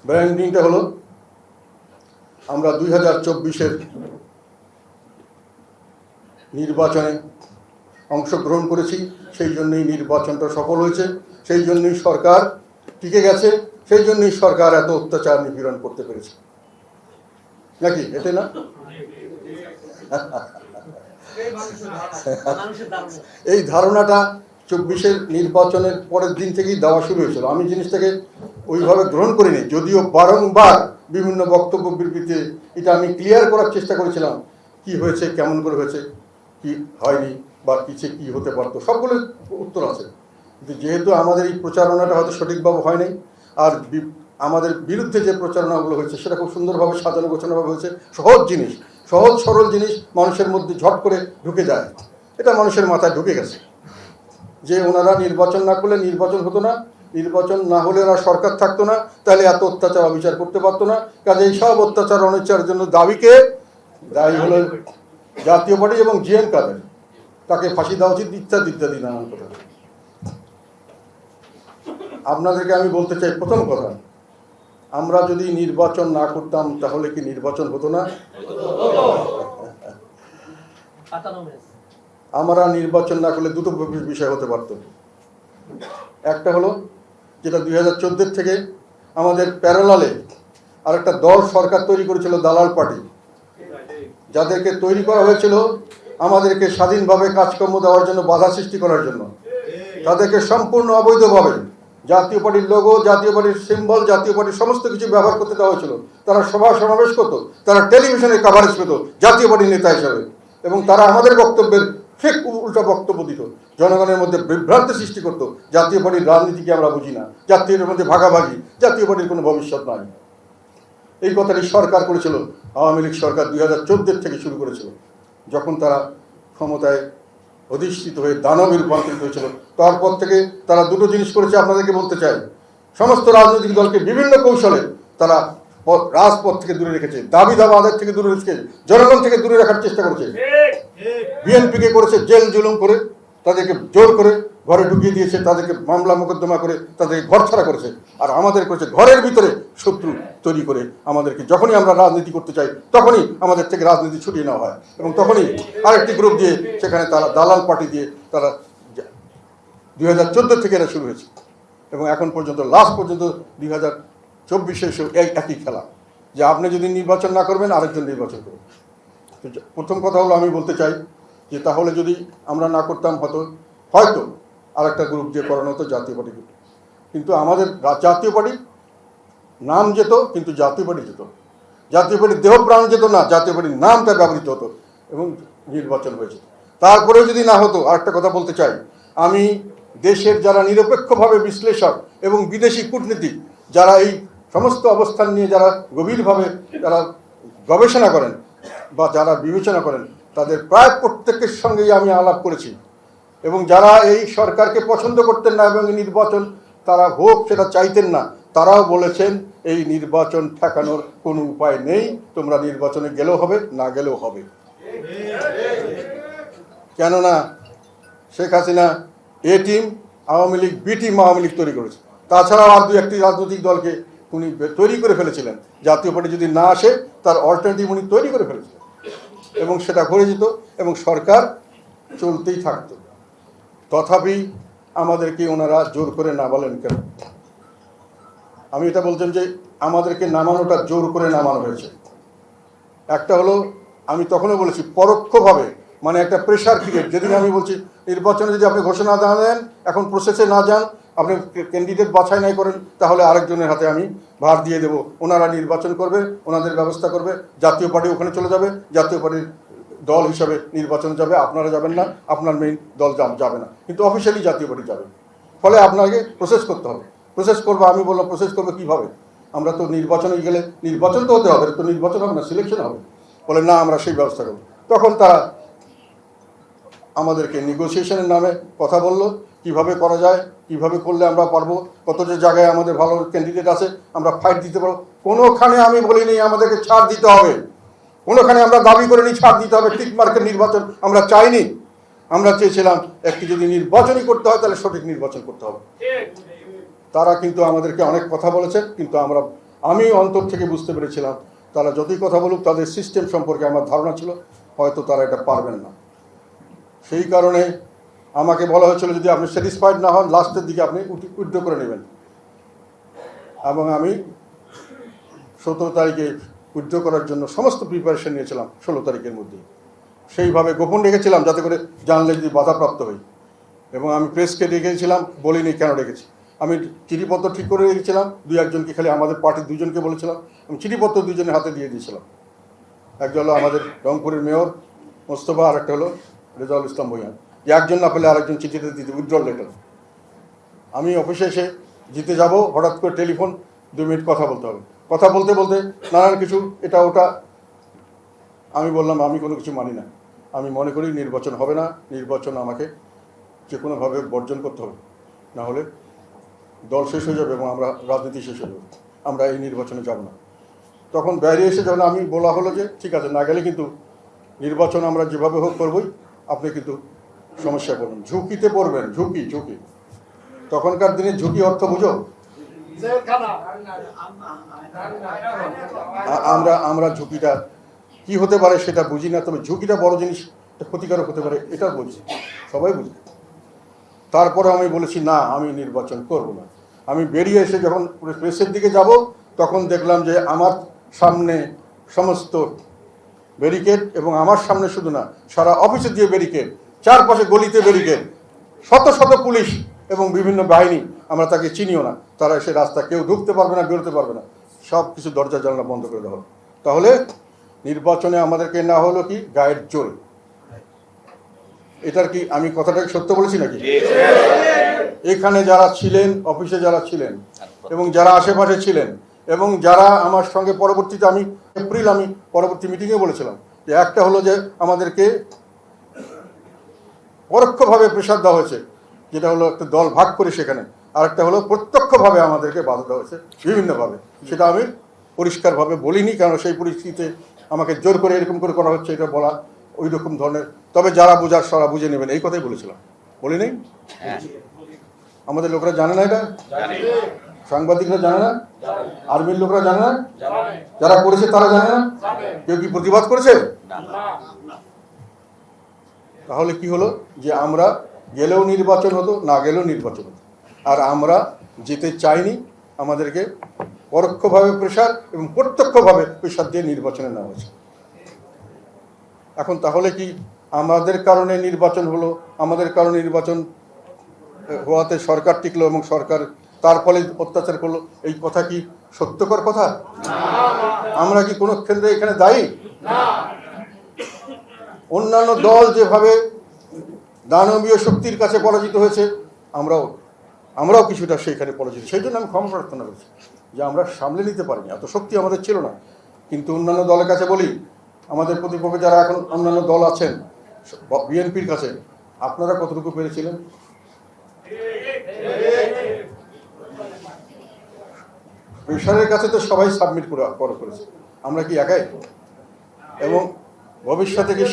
A: ব্র্যান্ডিংটা হলো, আমরা 2024-এর নির্বাচনে অংশগ্রহণ করেছি, সেই জন্যই নির্বাচনটা সফল হয়েছে, সেই জন্যই সরকার টিকে গেছে, সেই জন্যই সরকার এত অত্যাচার নিপীড়ন করতে পেরেছে, নাকি? এতে না? এই ধারণাটা 24-এর নির্বাচনের পরের দিন থেকেই দেওয়া শুরু হয়েছিল। আমি জিনিসটাকে ওইভাবে গ্রহণ করিনি, যদিও বারংবার বিভিন্ন বক্তব্য বিবৃতিতে এটা আমি ক্লিয়ার করার চেষ্টা করেছিলাম, কি হয়েছে, কেমন করে হয়েছে, কি হয়নি, বা কিছু কি হতে পারতো, সবগুলো উত্তর আছে। কিন্তু যেহেতু আমাদের এই প্রচারণাটা হয়তো সঠিকভাবে হয় নাই, আর আমাদের বিরুদ্ধে যে প্রচারণাগুলো হয়েছে সেটা খুব সুন্দরভাবে সাজানো গোছানোভাবে হয়েছে। সহজ জিনিস, সহজ সরল জিনিস মানুষের মধ্যে ঝট করে ঢুকে যায়, এটা মানুষের মাথায় ঢুকে গেছে যে ওনারা নির্বাচন না করলে নির্বাচন হতো না, নির্বাচন না হলে ওরা সরকার থাকতো না, তাহলে এত অত্যাচার অবিচার করতে পারতো না। কাজে এই সব অত্যাচার অনিচারের জন্য দায়ী হলো জাতীয় পার্টি এবং জিএম কাদের, তাকে ফাঁসি দেওয়া উচিত, ইত্যাদি ইত্যাদি নানান কথা। আপনাদেরকে আমি বলতে চাই, প্রথম কথা, আমরা যদি নির্বাচন না করতাম তাহলে কি নির্বাচন হতো না? আমরা নির্বাচন না করলে দুটো বিষয় হতে পারত। একটা হলো যেটা 2014 থেকে আমাদের প্যারালালে আরেকটা দল সরকার তৈরি করেছিল, দালাল পার্টি, যাদেরকে তৈরি করা হয়েছিল আমাদেরকে স্বাধীনভাবে কাজকর্ম দেওয়ার জন্য, বাধা সৃষ্টি করার জন্য। তাদেরকে সম্পূর্ণ অবৈধভাবে জাতীয় পার্টির লোগো, জাতীয় পার্টির সিম্বল, জাতীয় পার্টির সমস্ত কিছু ব্যবহার করতে দেওয়া হয়েছিল। তারা সভা সমাবেশ করতো, তারা টেলিভিশনে কভারেজ পেত জাতীয় পার্টির নেতা হিসাবে, এবং তারা আমাদের বক্তব্যের ঠিক উল্টা বক্তব্য দিত, জনগণের মধ্যে বিভ্রান্তি সৃষ্টি করত। জাতীয় পার্টির রাজনীতিকে আমরা বুঝি না, জাতীয় মধ্যে ভাগাভাগি, জাতীয় পার্টির কোনো ভবিষ্যৎ নাই। এই কথাটি সরকার করেছিল, আওয়ামী লীগ সরকার 2014 থেকে শুরু করেছিল, যখন তারা ক্ষমতায় অধিষ্ঠিত হয়ে দানবে রূপান্তরিত হয়েছিল। তারপর থেকে তারা দুটো জিনিস করেছে, আপনাদেরকে বলতে চাই। সমস্ত রাজনৈতিক দলকে বিভিন্ন কৌশলে তারা রাজপথ থেকে দূরে রেখেছে, দাবি দাবা আদায় থেকে দূরে রেখেছে, জনগণ থেকে দূরে রাখার চেষ্টা করেছে। বিএনপিকে করেছে জেল জুলুম করে, তাদেরকে জোর করে ঘরে ঢুকিয়ে দিয়েছে, তাদেরকে মামলা মোকদ্দমা করে তাদেরকে ঘর ছাড়া করেছে। আর আমাদের করেছে ঘরের ভিতরে শত্রু তৈরি করে, আমাদেরকে যখনই আমরা রাজনীতি করতে চাই তখনই আমাদের থেকে রাজনীতি ছুটিয়ে নেওয়া হয়, এবং তখনই আরেকটি গ্রুপ দিয়ে, সেখানে তারা দালাল পার্টি দিয়ে, তারা 2014 থেকে এটা শুরু হয়েছে, এবং এখন পর্যন্ত লাস্ট পর্যন্ত 2024-এ একই খেলা, যে আপনি যদি নির্বাচন না করবেন আরেকজন নির্বাচন করবেন। প্রথম কথা হলো, আমি বলতে চাই যে তাহলে যদি আমরা না করতাম হয়তো আরেকটা গ্রুপ দিয়ে করানো হতো, জাতীয় পার্টি গ্রুপ। কিন্তু আমাদের জাতীয় পার্টি নাম যেত, কিন্তু জাতীয় পার্টি যেত, জাতীয় পার্টির দেহ প্রাণ যেত না, জাতীয় পার্টির নামটা ব্যবহৃত হতো এবং নির্বাচন হয়েছে। তারপরেও যদি না হতো, আরেকটা কথা বলতে চাই, আমি দেশের যারা নিরপেক্ষভাবে বিশ্লেষক এবং বিদেশি কূটনীতিক, যারা এই সমস্ত অবস্থান নিয়ে যারা গভীরভাবে যারা গবেষণা করেন বা যারা বিবেচনা করেন, তাদের প্রায় প্রত্যেকের সঙ্গেই আমি আলাপ করেছি, এবং যারা এই সরকারকে পছন্দ করতেন না এবং নির্বাচন তারা হোক সেটা চাইতেন না, তারাও বলেছেন এই নির্বাচন ঠেকানোর কোনো উপায় নেই, তোমরা নির্বাচনে গেলেও হবে, না গেলেও হবে। কেননা Sheikh Hasina A team, Awami League B team Awami League তৈরি করেছে। তাছাড়াও আর 2-1টি রাজনৈতিক দলকে উনি তৈরি করে ফেলেছিলেন, জাতীয় পার্টি যদি না আসে তার অল্টারনেটিভ উনি তৈরি করে ফেলেছিলেন, এবং সেটা ঘটে যেত এবং সরকার চলতেই থাকত। তথাপি আমাদেরকে ওনারা জোর করে নামালেন কেন? আমি এটা বলতাম যে আমাদেরকে নামানোটা জোর করে নামানো হয়েছে। একটা হলো, আমি তখনও বলেছি পরোক্ষভাবে, মানে একটা প্রেশার ক্রিয়েট। যেদিন আমি বলছি নির্বাচনে যদি আপনি ঘোষণা না দেন, এখন প্রসেসে না যান, আপনি ক্যান্ডিডেট বাছাই নাই করেন, তাহলে আরেকজনের হাতে আমি ভার দিয়ে দেবো, ওনারা নির্বাচন করবে, ওনাদের ব্যবস্থা করবে, জাতীয় পার্টি ওখানে চলে যাবে, জাতীয় পার্টির দল হিসাবে নির্বাচনে যাবে, আপনারা যাবেন না, আপনার মেইন দল যাবে না, কিন্তু অফিসিয়ালি জাতীয় পার্টি যাবে। ফলে আপনাকে প্রসেস করতে হবে। প্রসেস করবো, আমি বললাম প্রসেস করবে কীভাবে? আমরা তো নির্বাচনে গেলে নির্বাচন তো হতে হবে, তো নির্বাচন হবে না, সিলেকশন হবে। বলে না, আমরা সেই ব্যবস্থা করব। তখন তারা আমাদেরকে নেগোসিয়েশনের নামে কথা বললো, কিভাবে করা যায়, কিভাবে করলে আমরা পারবো, কত যে জায়গায় আমাদের ভালো ক্যান্ডিডেট আছে আমরা ফাইট দিতে পারবো। কোনোখানে আমি বলিনি আমাদেরকে ছাড় দিতে হবে, কোনোখানে আমরা দাবি করিনি ছাড় দিতে হবে, টিক মার্কের নির্বাচন আমরা চাইনি। আমরা চেয়েছিলাম একটি যদি নির্বাচনই করতে হয় তাহলে সঠিক নির্বাচন করতে হবে। তারা কিন্তু আমাদেরকে অনেক কথা বলেছেন, কিন্তু আমি অন্তর থেকে বুঝতে পেরেছিলাম তারা যতই কথা বলুক তাদের সিস্টেম সম্পর্কে আমার ধারণা ছিল হয়তো তারা এটা পারবেন না। সেই কারণে আমাকে বলা হয়েছিল যদি আপনি স্যাটিসফাইড না হন লাস্টের দিকে আপনি উইথড্র করে নেবেন, এবং আমি 17 তারিখে উইথড্র করার জন্য সমস্ত প্রিপারেশন নিয়েছিলাম 16 তারিখের মধ্যেই। সেইভাবে গোপন রেখেছিলাম যাতে করে জানলে যদি বাধাপ্রাপ্ত হই, এবং আমি প্রেসকে রেখেছিলাম, বলিনি কেন রেখেছি। আমি চিঠিপত্র ঠিক করে রেখেছিলাম, 2-1জনকে, খালি আমাদের পার্টির 2জনকে বলেছিলাম, এবং চিঠিপত্র 2জনের হাতে দিয়ে দিয়েছিলাম। একজন হলো আমাদের রংপুরের মেয়র মোস্তফা, আর একটা হলো রেজাউল ইসলাম ভূঁইয়া, যে একজন না পেলে আরেকজন চিঠিতে দিতে উইথড্রল লেটার। আমি অফিসে এসে জিতে যাব, হঠাৎ করে টেলিফোন, 2 মিনিট কথা বলতে হবে। কথা বলতে বলতে নানান কিছু এটা ওটা, আমি বললাম আমি কোনো কিছু মানি না, আমি মনে করি নির্বাচন হবে না, নির্বাচন আমাকে যে কোনোভাবে বর্জন করতে হবে, না হলে দল শেষ হয়ে যাবে এবং আমরা রাজনীতি শেষ হয়ে যাবে, আমরা এই নির্বাচনে যাব না। তখন বাইরে এসে যখন আমি বলা হলো যে ঠিক আছে, না গেলে কিন্তু নির্বাচন আমরা যেভাবে হোক করবই, আপনি কিন্তু সমস্যা পড়বেন, ঝুঁকিতে পড়বেন, ঝুঁকি। তখনকার দিনে ঝুঁকি অর্থ বুঝো, আমরা ঝুঁকিটা কি হতে পারে সেটা বুঝি না, তবে ঝুঁকিটা বড় জিনিস, ক্ষতিকারক হতে পারে এটা বুঝি, সবাই বুঝি। তারপরে আমি বলেছি না, আমি নির্বাচন করব না। আমি বেরিয়ে এসে যখন প্রেসের দিকে যাব তখন দেখলাম যে আমার সামনে সমস্ত ব্যারিকেড, এবং আমার সামনে শুধু না, সারা অফিসে দিয়ে ব্যারিকেড, চারপাশে গলিতে ব্যারিকেড, শত শত পুলিশ এবং বিভিন্ন বাহিনী, আমরা তাকে চিনিও না, তারা এসে রাস্তা কেউ ঢুকতে পারবে না, বেরোতে পারবে না, সব কিছু দরজা জানলা বন্ধ করে দেওয়া। তাহলে নির্বাচনে আমাদেরকে না হলো কি গায়ের জোর। এটার কি আমি কথাটাকে সত্য বলেছি নাকি? এখানে যারা ছিলেন, অফিসে যারা ছিলেন এবং যারা আশেপাশে ছিলেন, এবং যারা আমার সঙ্গে পরবর্তীতে, আমি পরবর্তী মিটিংয়ে বলেছিলাম যে একটা হলো যে আমাদেরকে পরোক্ষভাবে প্রেশার দেওয়া হয়েছে, যেটা হলো একটা দল ভাগ করে সেখানে, আর একটা হলো প্রত্যক্ষভাবে আমাদেরকে বাধা দেওয়া হয়েছে বিভিন্নভাবে। সেটা আমি পরিষ্কারভাবে বলিনি, কারণ সেই পরিস্থিতিতে আমাকে জোর করে এরকম করে করা হচ্ছে এটা বলা ওই রকম ধরনের। তবে যারা বোঝার সারা বুঝে নেবেন, এই কথাই বলেছিলাম, বলি নেই? আমাদের লোকরা জানে না এটা, সাংবাদিকরা জানে না, আর্মির লোকরা জানে না, যারা করেছে তারা জানে না, কেউ কি প্রতিবাদ করেছে? তাহলে কি হলো যে আমরা গেলেও নির্বাচন হতো, না গেলেও নির্বাচন হতো, আর আমরা যেতে চাইনি। আমাদেরকে পরোক্ষভাবে প্রেশার এবং প্রত্যক্ষভাবে প্রেশার দিয়ে নির্বাচনে নেওয়া হয়েছে। এখন তাহলে কি আমাদের কারণে নির্বাচন হলো, আমাদের কারণে নির্বাচন হওয়াতে সরকার টিকলো এবং সরকার তার ফলে অত্যাচার করলো, এই কথা কি সত্যকর কথা? আমরা কি কোনো ক্ষেত্রে এখানে দায়ী? অন্যান্য দল যেভাবে দানবীয় শক্তির কাছে পরাজিত হয়েছে, আমরাও কিছুটা সেইখানে পরাজিত। সেই জন্য আমি ক্ষমা প্রার্থনা করছি যে আমরা সামলে নিতে পারিনি, এত শক্তি আমাদের ছিল না। কিন্তু অন্যান্য দলের কাছে বলি, আমাদের প্রতিপক্ষে যারা এখন অন্যান্য দল আছেন, বিএনপির কাছে আপনারা কতটুকু পেরেছিলেন? প্রেশারের কাছে তো সবাই সাবমিট করেছে, আমরা কি একাই? এবং ভবিষ্যতে কি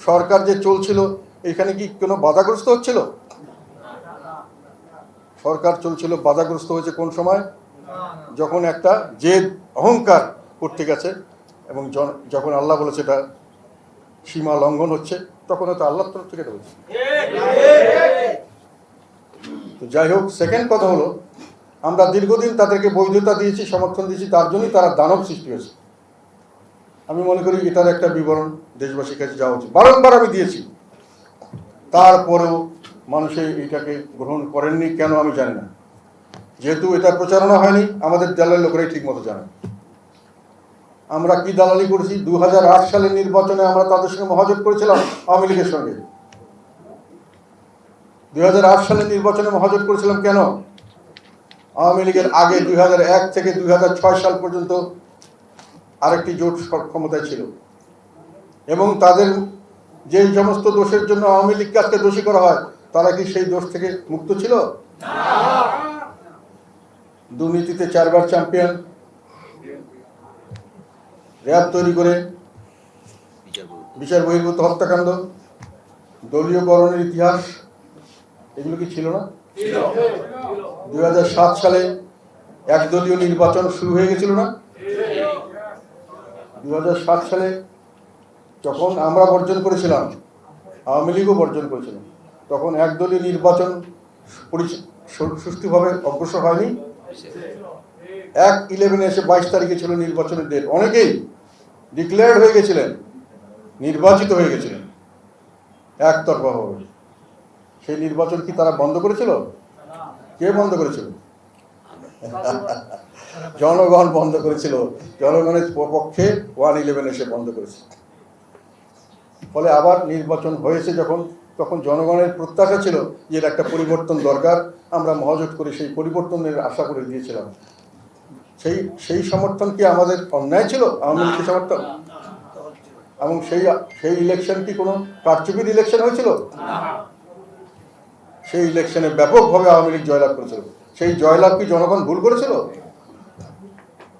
A: সরকার যে চলছিল এখানে কি কোনো বাধাগ্রস্ত হচ্ছিল? সরকার চলছিল, বাধাগ্রস্ত হয়েছে কোন সময়? যখন একটা জেদ অহংকার করতে গেছে এবং যখন আল্লাহ বলেছে এটা সীমা লঙ্ঘন হচ্ছে, তখন হয়তো আল্লাহর তরফ থেকে এটা হচ্ছে। তো যাই হোক, সেকেন্ড কথা হলো, আমরা দীর্ঘদিন তাদেরকে বৈধতা দিয়েছি, সমর্থন দিয়েছি, তার জন্যই তারা দানব সৃষ্টি হয়েছে। আমি মনে করি এটার একটা বিবরণ দেশবাসীর কাছে যাওয়া উচিত। বারংবার আমি দিয়েছি, তারপরেও মানুষে এটাকে গ্রহণ করেননি কেন আমি জানি না। যেহেতু এটা প্রচারণা হয়নি, আমাদের দলের লোকেরাই ঠিক মতো জানে আমরা কি দালালি করেছি। 2008 সালের নির্বাচনে আমরা তাদের সঙ্গে মহাজোট করেছিলাম, আওয়ামী লীগের সঙ্গে। 2008 সালের নির্বাচনে মহাজোট করেছিলাম কেন? আওয়ামী লীগের আগে 2001 থেকে 2006 সাল পর্যন্ত আরেকটি জোট ক্ষমতায় ছিল, এবং তাদের যে সমস্ত দোষের জন্য আওয়ামী লীগকে আজকে দোষী করা হয়, তারা কি সেই দোষ থেকে মুক্ত ছিল? দুর্নীতিতে 4 বার চ্যাম্পিয়ন, র্যাব তৈরি করে বিচার বহির্ভূত হত্যাকাণ্ড, দলীয়করণের ইতিহাস, এগুলো কি ছিল না? 2007 সালে একদলীয় নির্বাচন শুরু হয়ে গেছিল না? 2007 সালে যখন আমরা বর্জন করেছিলাম, আওয়ামী লীগও বর্জন করেছিলাম, তখন একদলীয় নির্বাচন সুষ্ঠুভাবে অগ্রসর হয়নি। 1/11 এসে 22 তারিখে ছিল নির্বাচনের ডেট। অনেকেই ডিক্লেয়ার্ড হয়ে গেছিলেন, নির্বাচিত হয়ে গেছিলেন একতরফাভাবে। সেই নির্বাচন কি তারা বন্ধ করেছিল? কে বন্ধ করেছিল? জনগণ বন্ধ করেছিল। জনগণের পক্ষে 1/11 এসে বন্ধ করেছে। ফলে আবার নির্বাচন হয়েছে যখন, তখন জনগণের প্রত্যাশা ছিল যে এর একটা পরিবর্তন দরকার। আমরা মহাজোট করে সেই পরিবর্তনের আশা করে দিয়েছিলাম। সেই সমর্থন কি আমাদের অন্যায় ছিল? আওয়ামী লীগের সমর্থন? এবং সেই ইলেকশন কি কোনো কারচুপির ইলেকশন হয়েছিল? সেই ইলেকশনে ব্যাপকভাবে আওয়ামী লীগ জয়লাভ করেছিল। সেই জয়লাভ কি জনগণ ভুল করেছিল?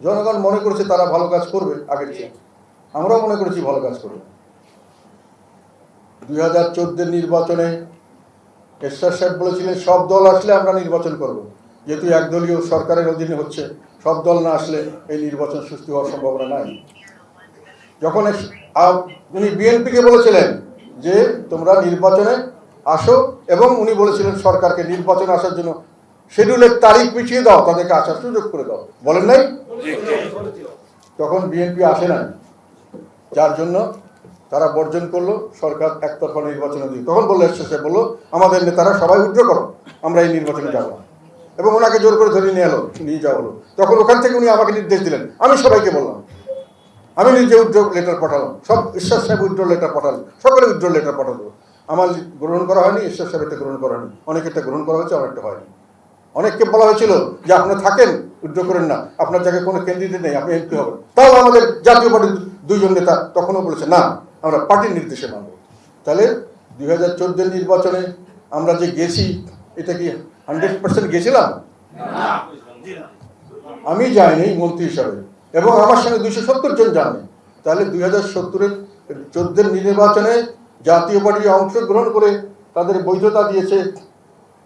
A: জনগণ মনে করেছে তারা ভালো কাজ করবে আগের চেয়ে। আমরাও মনে করেছি ভালো কাজ করবে। 2014 নির্বাচনে এরশাদ সাহেব বলেছিলেন সব দল আসলে আমরা নির্বাচন করব। যেহেতু একদলীয় সরকারের অধীনে হচ্ছে, সব দল না আসলে এই নির্বাচন সুষ্ঠু হওয়ার সম্ভাবনা নাই। যখন উনি বিএনপিকে বলেছিলেন যে তোমরা নির্বাচনে আসো, এবং উনি বলেছিলেন সরকারকে নির্বাচনে আসার জন্য শিডিউলের তারিখ পিছিয়ে দাও, তাদেরকে আসার সুযোগ করে দাও, বলেন নাই? তখন বিএনপি আসে নাই, যার জন্য তারা বর্জন করলো, সরকার একতরফা নির্বাচনে দিল। তখন বললো এসে বললো আমাদের নেতারা সবাই উইথড্র করো, আমরা এই নির্বাচনে যাবো না, এবং ওনাকে জোর করে ধরে নিয়ে যাওয়া হলো। তখন ওখান থেকে উনি আমাকে নির্দেশ দিলেন, আমি সবাইকে বললাম, আমি নিজে উইথড্র লেটার পাঠালাম, সব এরশাদ সাহেব উইথড্র লেটার পাঠালেন, সকলে উইথড্র লেটার পাঠালো। আমার গ্রহণ করা হয়নি, এরশাদ সাহেব এটা গ্রহণ করা হয়নি, অনেকেরটা গ্রহণ করা হয়েছে, অনেকটা হয়নি। অনেককে বলা হয়েছিল যে আপনারা থাকেন, উইথড্র করেন না, আপনার জায়গায় কোনো ক্যান্ডিডেট নেই, আপনি এমপি হবেন। তাও আমাদের জাতীয় পার্টির 2 জন নেতা তখনও বলেছে না, আমরা পার্টির নির্দেশে মানব। তাহলে 2014 নির্বাচনে আমরা যে গেছি, এটা কি 100% গেছিলাম? আমি যাইনি মন্ত্রী হিসাবে, এবং আমার সঙ্গে 270 জন যাননি। তাহলে 2014 নির্বাচনে জাতীয় পার্টি অংশগ্রহণ করে তাদের বৈধতা দিয়েছে,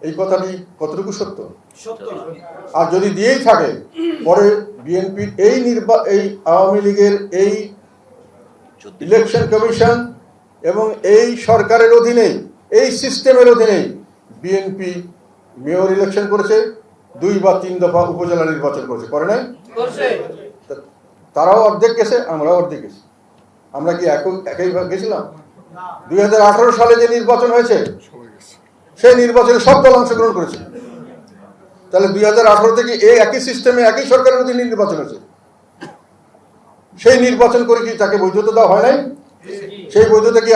A: এই কথাটি কতটুকু সত্য? আর যদি দিয়েই থাকে, পরে বিএনপির এই আওয়ামী লীগের এই ইলেকশন কমিশন এবং এই সরকারের অধীনে, এই সিস্টেমের অধীনে বিএনপি মেয়র ইলেকশন করেছে, 2 বা 3 দফা উপজেলা নির্বাচন করেছে, করে নাই? তারাও অর্ধেক গেছে, আমরাও অর্ধেক গেছি। আমরা কি একই গেছিলাম? 2018 সালে যে নির্বাচন হয়েছে, সেই নির্বাচনে সব দল অংশগ্রহণ করেছে। তাহলে 2018 থেকে এই একই সিস্টেমে একই সরকারের অধীনে নির্বাচন হয়েছে। সেই নির্বাচন করে কি তাকে বৈধতা দেওয়া হয় নাই? সেই বৈধতা কি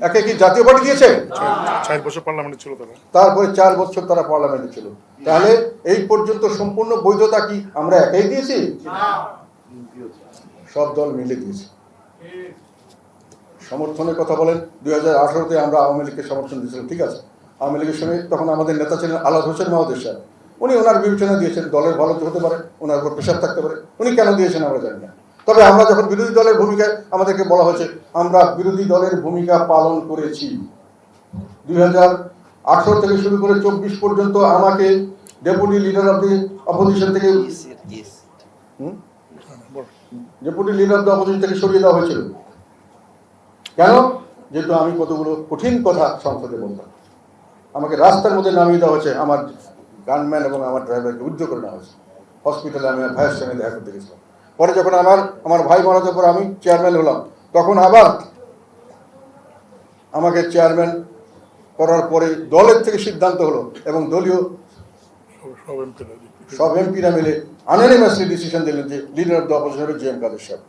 A: একে কি জাতীয় পার্টি দিয়েছে?
C: 4 বছর পার্লামেন্টে ছিল তারা,
A: তারপরে 4 বছর তারা পার্লামেন্টে ছিল। তাহলে এই পর্যন্ত সম্পূর্ণ বৈধতা কি আমরা একাই দিয়েছি? সব দল মিলে দিয়েছে। সমর্থনের কথা বলেন, 2018-তে আমরা আওয়ামী লীগকে সমর্থন দিয়েছিলাম, ঠিক আছে। আওয়ামী লীগের সঙ্গে তখন আমাদের নেতা ছিলেন আলাদ হোসেন মাহমুদ সাহেব, উনি ওনার বিবেচনা দিয়েছেন, দলের ভালো হতে পারে, ওনার উপর প্রেশার থাকতে পারে, উনি কেন দিয়েছেন আমরা জানি না। তবে আমরা যখন বিরোধী দলের ভূমিকায় আমাদেরকে বলা হয়েছে, আমরা বিরোধী দলের ভূমিকা পালন করেছি। 2018 থেকে শুরু করে 24 পর্যন্ত আমাকে deputy leader of the opposition থেকে deputy leader of the opposition থেকে সরিয়ে দেওয়া হয়েছিল। কেন? যেহেতু আমি কতগুলো কঠিন কথা সংসদে বলতাম, আমাকে রাস্তার মধ্যে নামিয়ে দেওয়া হয়েছে, আমার গানম্যান এবং আমার ড্রাইভারকে উদ্যোগ করে নেওয়া হয়েছে। হসপিটালে আমি ভাইয়ের সঙ্গে দেখা করতে গেছিলাম। পরে যখন আমার ভাই মারা যাওয়ার পর আমি চেয়ারম্যান হলাম, তখন আবার আমাকে চেয়ারম্যান করার পরে দলের থেকে সিদ্ধান্ত হলো এবং দলীয় সব এমপিরা মিলে আনঅ্যানিমাসলি ডিসিশন দিলেন যে লিডার অফ দ্য অপোজিশন হবে জি.এম. কাদের সাহেব।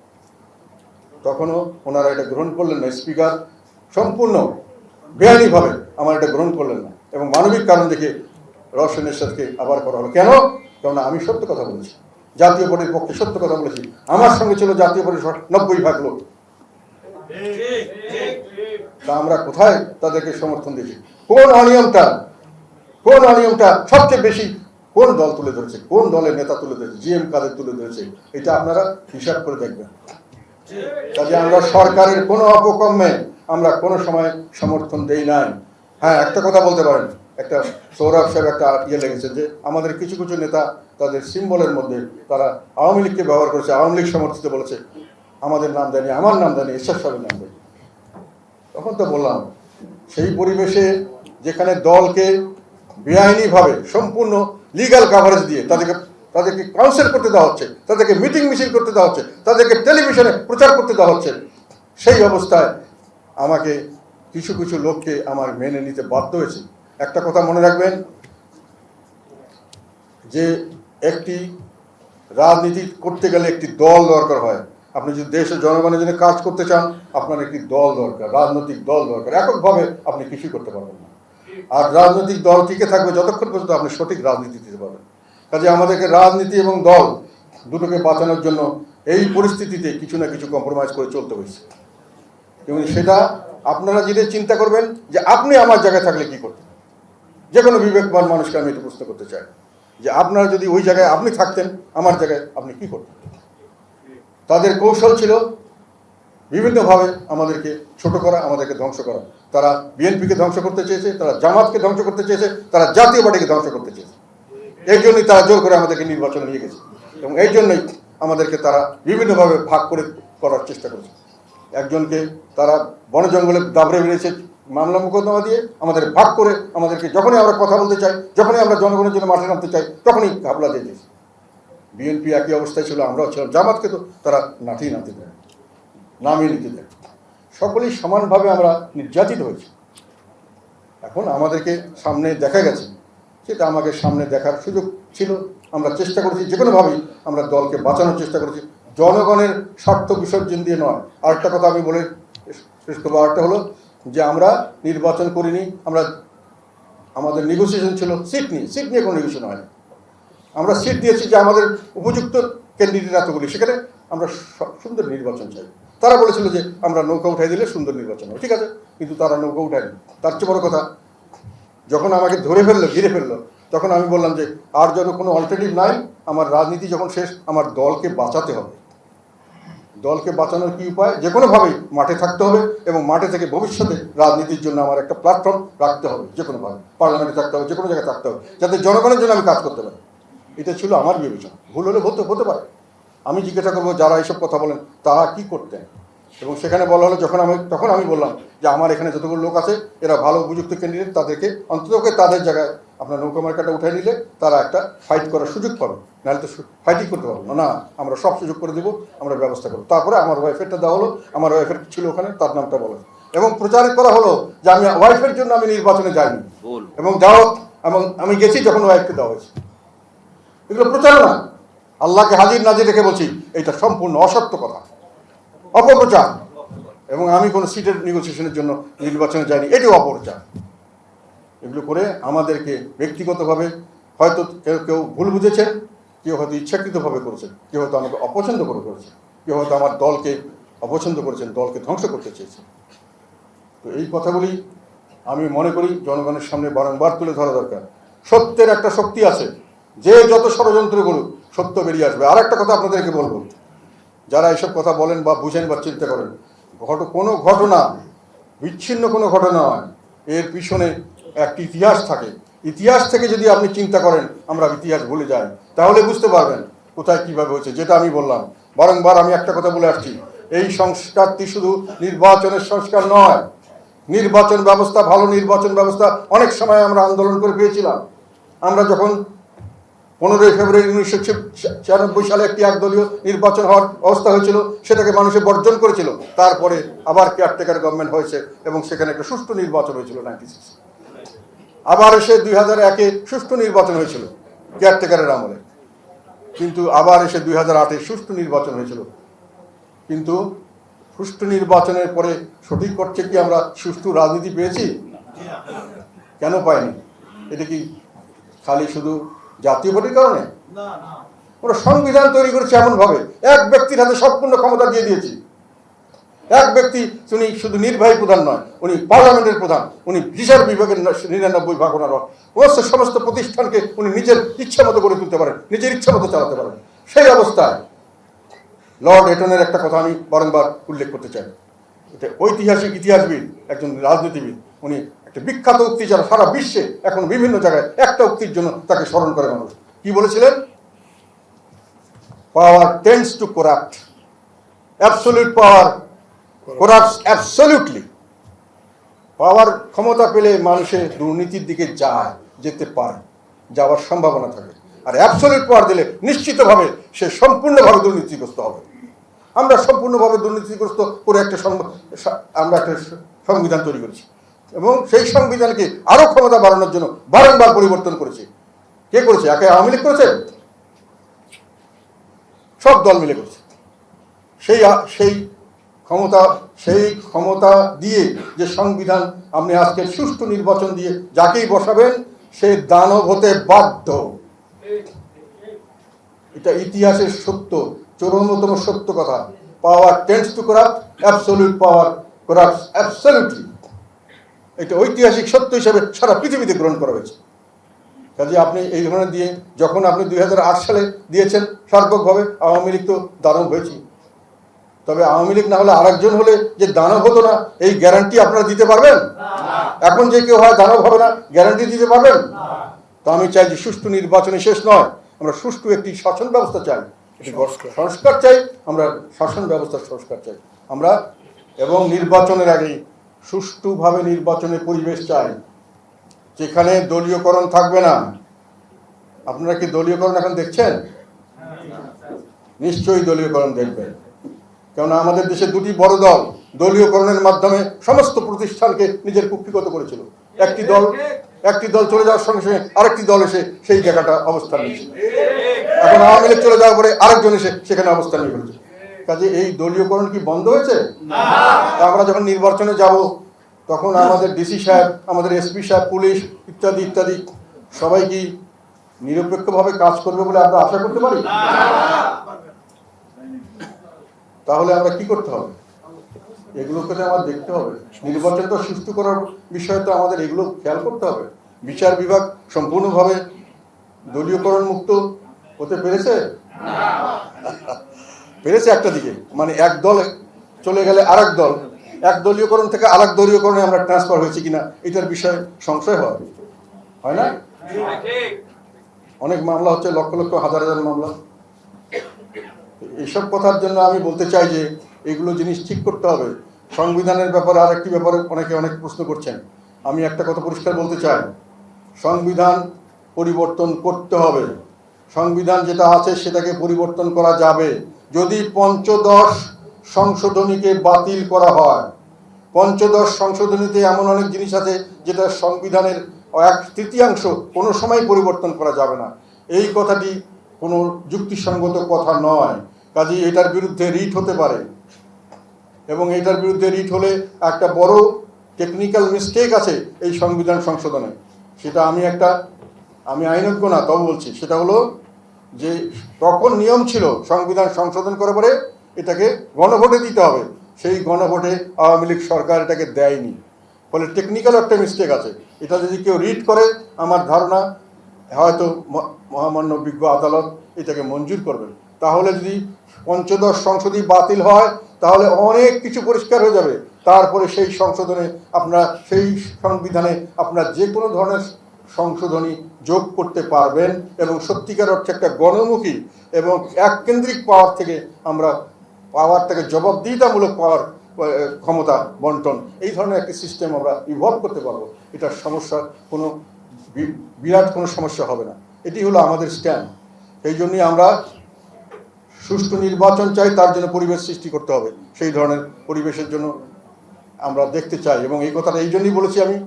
A: তখনও ওনারা এটা গ্রহণ করলেন না, স্পিকার সম্পূর্ণ বেআইনিভাবে আমার এটা গ্রহণ করলেন না এবং মানবিক কারণ দেখে রওশন এরশাদকে আবার করা হলো। কেন? কারণ আমি সত্য কথা বলেছি, জাতীয় পার্টির পক্ষে সত্য কথা বলেছি। আমার সঙ্গে ছিল জাতীয় পার্টির 90% লোক। তা আমরা কোথায় তাদেরকে সমর্থন দিয়েছি? কোন অনিয়মটা সবচেয়ে বেশি কোন দল তুলে ধরেছে, কোন দলের নেতা তুলে ধরেছে? জি.এম. কাদের তুলে ধরেছে? এটা আপনারা হিসাব করে দেখবেন। কাজে আমরা সরকারের কোনো অপকর্মে আমরা কোনো সময় সমর্থন দেই নাই। হ্যাঁ, একটা কথা বলতে পারেন, একটা সৌরভ সাহেব একটা লেগেছে যে আমাদের কিছু কিছু নেতা তাদের সিম্বলের মধ্যে তারা আওয়ামী লীগকে ব্যবহার করেছে, আওয়ামী লীগ সমর্থিত বলেছে, আমাদের নাম দেয়নি, আমার নাম দেয়নি, এরশাদ সাহেবের নাম দেয়নি। তখন তো বললাম, সেই পরিবেশে যেখানে দলকে বেআইনিভাবে সম্পূর্ণ লিগ্যাল কাভারেজ দিয়ে তাদেরকে কাউন্সেল করতে দেওয়া হচ্ছে, তাদেরকে মিটিং মিছিল করতে দেওয়া হচ্ছে, তাদেরকে টেলিভিশনে প্রচার করতে দেওয়া হচ্ছে, সেই অবস্থায় আমাকে কিছু কিছু লোককে আমার মেনে নিতে বাধ্য হয়েছে। একটা কথা মনে রাখবেন যে একটি রাজনীতি করতে গেলে একটি দল দরকার হয়। আপনি যদি দেশের জনগণের জন্য কাজ করতে চান, আপনার একটি দল দরকার, রাজনৈতিক দল দরকার। এককভাবে আপনি কিছুই করতে পারবেন না। আর রাজনৈতিক দল টিকে থাকবে যতক্ষণ পর্যন্ত আপনি সঠিক রাজনীতি দিতে পারবেন। কাজে আমাদেরকে রাজনীতি এবং দল দুটোকে বাঁচানোর জন্য এই পরিস্থিতিতে কিছু না কিছু কম্প্রোমাইজ করে চলতে হয়েছে। এবং সেটা আপনারা যদি চিন্তা করবেন যে আপনি আমার জায়গায় থাকলে কি করতেন, যে কোনো বিবেকবান মানুষকে আমি এটা প্রশ্ন করতে চাই যে আপনারা যদি ওই জায়গায় আপনি থাকতেন, আমার জায়গায় আপনি কি করতেন? তাদের কৌশল ছিল বিভিন্নভাবে আমাদেরকে ছোট করা, আমাদেরকে ধ্বংস করা। তারা বিএনপিকে ধ্বংস করতে চেয়েছে, তারা জামাতকে ধ্বংস করতে চেয়েছে, তারা জাতীয় পার্টিকে ধ্বংস করতে চেয়েছে। এই জন্যই তারা জোর করে আমাদেরকে নির্বাচনে নিয়ে গেছে এবং এই জন্যই আমাদেরকে তারা বিভিন্নভাবে ভাগ করে করার চেষ্টা করেছে। একজনকে তারা বন জঙ্গলে দাবড়ে বেরিয়েছে মামলা মোকদ্দমা দিয়ে, আমাদের ভাগ করে আমাদেরকে যখনই আমরা কথা বলতে চাই, যখনই আমরা জনগণের জন্য মাঠে নামতে চাই, তখনই ঘাবলা দিয়ে দিয়েছে। বিএনপি একই অবস্থায় ছিল, আমরাও ছিলাম। জামাতকে তো তারা নামিয়ে নিতে দেয়। সকলেই সমানভাবে আমরা নির্যাতিত হয়েছি। এখন আমাদেরকে সামনে দেখা গেছে, সেটা আমাকে সামনে দেখার সুযোগ ছিল। আমরা চেষ্টা করেছি যে কোনোভাবেই আমরা দলকে বাঁচানোর চেষ্টা করেছি, জনগণের স্বার্থ বিসর্জন দিয়ে নয়। আরেকটা কথা আমি বলে শেষ করবো, আরেকটা হলো যে আমরা নির্বাচন করিনি, আমাদের নেগোসিয়েশন ছিল সিট নিয়ে কোনো নেগোসিয়েশন হয়নি। আমরা সিট দিয়েছি যে আমাদের উপযুক্ত ক্যান্ডিডেট এতগুলি, সেখানে আমরা সুন্দর নির্বাচন চাই। তারা বলেছিল যে আমরা নৌকা উঠাই দিলে সুন্দর নির্বাচন হবে, ঠিক আছে, কিন্তু তারা নৌকা উঠায়নি। তার চেয়ে বড় কথা, যখন আমাকে ঘিরে ফেললো, তখন আমি বললাম যে আর যেন কোনো অল্টারনেটিভ নাই, আমার রাজনীতি যখন শেষ, আমার দলকে বাঁচাতে হবে। দলকে বাঁচানোর কী উপায়? যে কোনোভাবেই মাঠে থাকতে হবে এবং মাঠে থেকে ভবিষ্যতে রাজনীতির জন্য আমার একটা প্ল্যাটফর্ম রাখতে হবে, যে কোনোভাবে পার্লামেন্টে থাকতে হবে, যে কোনো জায়গায় থাকতে হবে, যাতে জনগণের জন্য আমি কাজ করতে পারি। এটা ছিল আমার বিবেচনা। ভুল হলে হতে পারে। আমি জিজ্ঞাসা করবো যারা এইসব কথা বলেন তারা কি করতেন, এবং সেখানে বলা হলো তখন আমি বললাম যে আমার এখানে যতগুলো লোক আছে এরা ভালো উপযুক্ত ক্যান্ডিডেট, তাদেরকে অন্তত তাদের জায়গায় আপনার নৌকা মার্কাটা উঠে নিলে তারা একটা ফাইট করার সুযোগ পাবে, নাহলে তো ফাইটই করতে পারবো না। আমরা সব সুযোগ করে দেবো, আমরা ব্যবস্থা করবো। তারপরে আমার ওয়াইফেরটা দেওয়া হলো, আমার ওয়াইফের ছিল ওখানে, তার নামটা বলো, এবং প্রচার করা হলো যে আমি ওয়াইফের জন্য আমি নির্বাচনে যাইনি, এবং আমি গেছি যখন ওয়াইফকে দেওয়া হয়েছে। এগুলো প্রচারণা। আল্লাহকে হাজির নাজির রেখে বলছি, এটা সম্পূর্ণ অসত্য কথা, অপপ্রচার। এবং আমি কোনো সিটের নেগোসিয়েশনের জন্য নির্বাচনে যাইনি, এটিও অপপ্রচার। এগুলো করে আমাদেরকে ব্যক্তিগতভাবে হয়তো কেউ ভুল বুঝেছেন, কেউ হয়তো ইচ্ছাকৃতভাবে করেছেন, কেউ হয়তো আমাকে অপছন্দ করেছেন, কেউ হয়তো আমার দলকে অপছন্দ করেছেন, দলকে ধ্বংস করতে চেয়েছেন। তো এই কথাগুলি আমি মনে করি জনগণের সামনে বারংবার তুলে ধরা দরকার। সত্যের একটা শক্তি আছে, যে যত ষড়যন্ত্র করুক সত্য বেরিয়ে আসবে। আর একটা কথা আপনাদেরকে বলবো, যারা এইসব কথা বলেন বা বুঝেন বা চিন্তা করেন, কোনো ঘটনা বিচ্ছিন্ন কোনো ঘটনা নয়, এর পিছনে একটি ইতিহাস থাকে। ইতিহাস থেকে যদি আপনি চিন্তা করেন আমরা ইতিহাস ভুলে যাই, তাহলে বুঝতে পারবেন কোথায় কীভাবে হয়েছে। যেটা আমি বললাম বারংবার, আমি একটা কথা বলে আসছি, এই সংস্কারটি শুধু নির্বাচনের সংস্কার নয়। নির্বাচন ব্যবস্থা, ভালো নির্বাচন ব্যবস্থা অনেক সময় আমরা আন্দোলন করে পেয়েছিলাম। আমরা যখন 15ই ফেব্রুয়ারি 1996 সালে একটি একদলীয় নির্বাচন হওয়ার অবস্থা হয়েছিল, সেটাকে মানুষে বর্জন করেছিল। তারপরে আবার কেয়ারটেকার গভর্নমেন্ট হয়েছে এবং সেখানে একটা সুষ্ঠু নির্বাচন হয়েছিল 96। আবার এসে 2001-এ সুষ্ঠু নির্বাচন হয়েছিল কেয়ারটেকারের আমলে, কিন্তু আবার এসে 2008-এ সুষ্ঠু নির্বাচন হয়েছিল। কিন্তু সুষ্ঠু নির্বাচনের পরে সঠিক করছে কি আমরা সুষ্ঠু রাজনীতি পেয়েছি? কেন পাইনি? এটা কি খালি শুধু জাতীয় পার্টির কারণে? ওরা সংবিধান তৈরি করেছে এমনভাবে এক ব্যক্তির হাতে সম্পূর্ণ ক্ষমতা দিয়ে দিয়েছি। এক ব্যক্তি, উনি শুধু নির্বাহী প্রধান নয়, উনি পার্লামেন্টের প্রধান, উনি বিচার বিভাগের 99 ভাগ ওনার, সমস্ত প্রতিষ্ঠানকে উনি নিজের ইচ্ছা মতো গড়ে তুলতে পারেন, নিজের ইচ্ছা মতো চালাতে পারেন। সেই অবস্থায় লর্ড এটনের একটা কথা আমি বারংবার উল্লেখ করতে চাই। এটা ঐতিহাসিক ইতিহাসবিদ, একজন রাজনীতিবিদ, উনি একটা বিখ্যাত উক্তি যারা সারা বিশ্বে এখন বিভিন্ন জায়গায় একটা উক্তির জন্য তাকে স্মরণ করে মানুষ। কি বলেছিলেন? Power tends to corrupt, absolute power corrupts absolutely. Power, ক্ষমতা পেলে মানুষের দুর্নীতির দিকে যেতে পারে, যাওয়ার সম্ভাবনা থাকে। আর অ্যাবসলিউট পাওয়ার দিলে নিশ্চিতভাবে সে সম্পূর্ণভাবে দুর্নীতিগ্রস্ত হবে। আমরা সম্পূর্ণভাবে দুর্নীতিগ্রস্ত করে আমরা একটা সংবিধান তৈরি করেছি এবং সেই সংবিধানকে আরো ক্ষমতা বাড়ানোর জন্য বারংবার পরিবর্তন করেছি। কে করেছে? একে আওয়ামী লীগ করেছে? সব দল মিলে করেছে। সেই ক্ষমতা দিয়ে যে সংবিধান, আপনি আজকে সুষ্ঠু নির্বাচন দিয়ে যাকেই বসাবেন সে দানব হতে বাধ্য। এটা ইতিহাসের সত্য, চরমতম সত্য কথা। Power tends to corrupt, absolute power corrupts absolutely. এটা ঐতিহাসিক সত্য হিসাবে সারা পৃথিবীতে গ্রহণ করা হয়েছে। কাজে আপনি এই ধরনের দিয়ে, যখন আপনি 2008 সালে দিয়েছেন সার্বকভাবে, আওয়ামী লীগ তো দানব হয়েছে। তবে আওয়ামী লীগ না হলে আরেকজন হলে যে দানব হতো না, এই গ্যারান্টি আপনারা দিতে পারবেন? এখন যে কেউ হয় দানব হবে না, গ্যারান্টি দিতে পারবেন? তো আমি চাই যে সুষ্ঠু নির্বাচনে শেষ নয়, আমরা সুষ্ঠু একটি শাসন ব্যবস্থা চাই, সংস্কার চাই, আমরা শাসন ব্যবস্থার সংস্কার চাই আমরা। এবং নির্বাচনের আগেই সুষ্ঠুভাবে নির্বাচনের পরিবেশ চাই, যেখানে দলীয়করণ থাকবে না। আপনারা কি দলীয়করণ এখন দেখছেন? নিশ্চয়ই দলীয়করণ দেখবেন, কেননা আমাদের দেশে দুটি বড় দল দলীয়করণের মাধ্যমে সমস্ত প্রতিষ্ঠানকে নিজের কুক্ষিগত করেছিল। একটি দল চলে যাওয়ার সঙ্গে সঙ্গে আরেকটি দল এসে সেই জায়গাটা অবস্থান নিয়েছিল। এখন আওয়ামী লীগ চলে যাওয়ার পরে আরেকজন এসে সেখানে অবস্থান নিয়ে ফেলেছে। কাজে এই দলীয়করণ কি বন্ধ হয়েছে? আমরা যখন নির্বাচনে যাব তখন আমাদের ডিসি সাহেব, আমাদের এসপি সাহেব, পুলিশ ইত্যাদি ইত্যাদি সবাই কি নিরপেক্ষভাবে কাজ করবে বলে আমরা আশা করতে পারি? তাহলে আমরা কি করতে হবে? এগুলোকে তো আমার দেখতে হবে। নির্বাচন তো সুষ্ঠু করার বিষয়ে তো আমাদের এগুলো খেয়াল করতে হবে। বিচার বিভাগ সম্পূর্ণভাবে দলীয়করণ মুক্ত হতে পেরেছে? পেরেছে একটা দিকে, মানে এক দল চলে গেলে আরেক দল, এক দলীয়করণ থেকে আরেক দলীয়করণে আমরা ট্রান্সফার হয়েছে কিনা এটার বিষয়ে সংশয় হয় না? অনেক মামলা হচ্ছে, লক্ষ লক্ষ হাজার হাজার মামলা। এইসব কথার জন্য আমি বলতে চাই যে এগুলো জিনিস ঠিক করতে হবে। সংবিধানের ব্যাপারে আরেকটি ব্যাপারে অনেকে অনেক প্রশ্ন করছেন। আমি একটা কথা পরিষ্কার বলতে চাই, সংবিধান পরিবর্তন করতে হবে। সংবিধান যেটা আছে সেটাকে পরিবর্তন করা যাবে যদি পঞ্চদশ সংশোধনীকে বাতিল করা হয়। পঞ্চদশ সংশোধনীতে এমন অনেক জিনিস আছে যেটা সংবিধানের 1/3 কোনো সময় পরিবর্তন করা যাবে না। এই কথাটি কোনো যুক্তিসঙ্গত কথা নয়। কাজে এটার বিরুদ্ধে রিট হতে পারে, এবং এটার বিরুদ্ধে রিট হলে একটা বড় টেকনিক্যাল মিস্টেক আছে এই সংবিধান সংশোধনে। সেটা আমি আইনজ্ঞ না, তবে বলছি, সেটা হলো যে তখন নিয়ম ছিল সংবিধান সংশোধন করার পরে এটাকে গণভোটে দিতে হবে। সেই গণভোটে আওয়ামী লীগ সরকার এটাকে দেয়নি। ফলে টেকনিক্যাল একটা মিস্টেক আছে। এটা যদি কেউ রিড করে, আমার ধারণা হয়তো মহামান্য বিজ্ঞ আদালত এটাকে মঞ্জুর করবেন। তাহলে যদি পঞ্চদশ সংশোধনী বাতিল হয়, তাহলে অনেক কিছু পরিষ্কার হয়ে যাবে। তারপরে সেই সংশোধনে আপনারা, সেই সংবিধানে আপনারা যে কোনো ধরনের সংশোধনী যোগ করতে পারবেন এবং সত্যিকার অর্থে একটা গণমুখী এবং এককেন্দ্রিক পাওয়ার থেকে আমরা পাওয়ারটাকে জবাবদিহিতামূলক পাওয়ার ক্ষমতা বন্টন, এই ধরনের একটি সিস্টেম আমরা ইভলভ করতে পারবো। এটার সমস্যা কোনো বিরাট কোনো সমস্যা হবে না। এটি হলো আমাদের স্ট্যান্ড। সেই জন্যই আমরা সুষ্ঠু নির্বাচন চাই, তার জন্য পরিবেশ সৃষ্টি করতে হবে। সেই ধরনের পরিবেশের জন্য আমরা দেখতে চাই এবং এই কথাটা এই জন্যই বলেছি আমি,